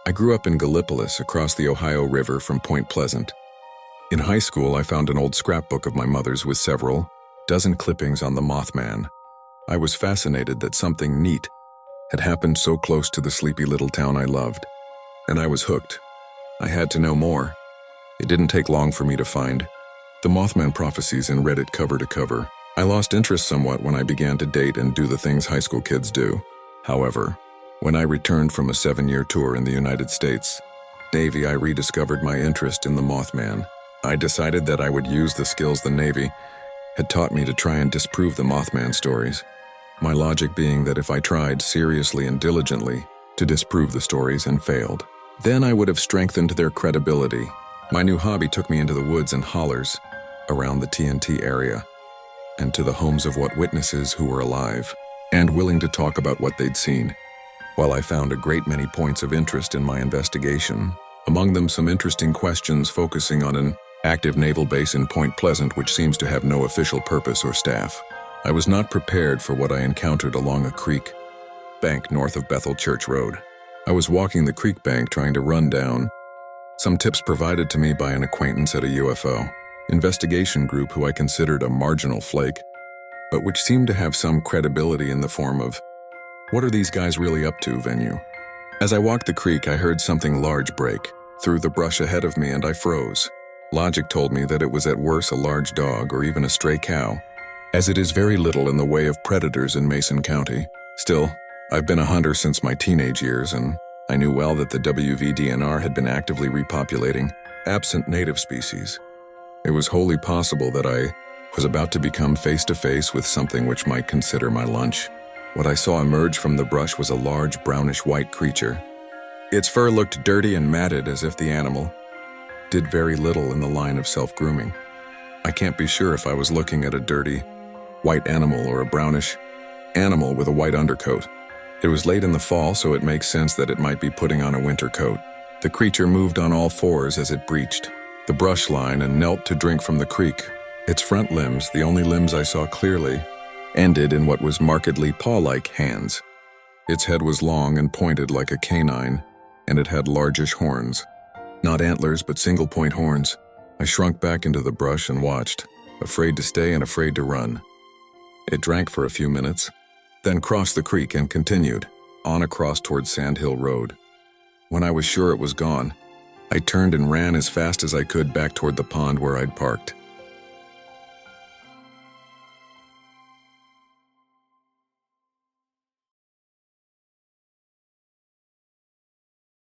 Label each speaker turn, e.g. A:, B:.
A: I grew up in Gallipolis across the Ohio River from Point Pleasant. In high school, I found an old scrapbook of my mother's with several dozen clippings on the Mothman. I was fascinated that something neat had happened so close to the sleepy little town I loved, and I was hooked. I had to know more. It didn't take long for me to find the Mothman prophecies and read it cover to cover. I lost interest somewhat when I began to date and do the things high school kids do. However, when I returned from a 7-year tour in the United States Navy, I rediscovered my interest in the Mothman. I decided that I would use the skills the Navy had taught me to try and disprove the Mothman stories. My logic being that if I tried seriously and diligently to disprove the stories and failed, then I would have strengthened their credibility. My new hobby took me into the woods and hollers around the TNT area and to the homes of what witnesses who were alive and willing to talk about what they'd seen. While I found a great many points of interest in my investigation, among them some interesting questions focusing on an active naval base in Point Pleasant which seems to have no official purpose or staff, I was not prepared for what I encountered along a creek bank north of Bethel Church Road. I was walking the creek bank trying to run down some tips provided to me by an acquaintance at a UFO investigation group who I considered a marginal flake, but which seemed to have some credibility in the form of, "What are these guys really up to?" venue. As I walked the creek, I heard something large break through the brush ahead of me and I froze. Logic told me that it was at worst a large dog or even a stray cow, as it is very little in the way of predators in Mason County. Still, I've been a hunter since my teenage years, and I knew well that the WVDNR had been actively repopulating absent native species. It was wholly possible that I was about to become face-to-face with something which might consider my lunch. What I saw emerge from the brush was a large brownish-white creature. Its fur looked dirty and matted as if the animal did very little in the line of self-grooming. I can't be sure if I was looking at a dirty, white animal or a brownish animal with a white undercoat. It was late in the fall, so it makes sense that it might be putting on a winter coat. The creature moved on all fours as it breached the brush line and knelt to drink from the creek. Its front limbs, the only limbs I saw clearly, ended in what was markedly paw-like hands. Its head was long and pointed like a canine, and it had largish horns. Not antlers, but single-point horns. I shrunk back into the brush and watched, afraid to stay and afraid to run. It drank for a few minutes, then crossed the creek and continued on across towards Sand Hill Road. When I was sure it was gone, I turned and ran as fast as I could back toward the pond where I'd parked.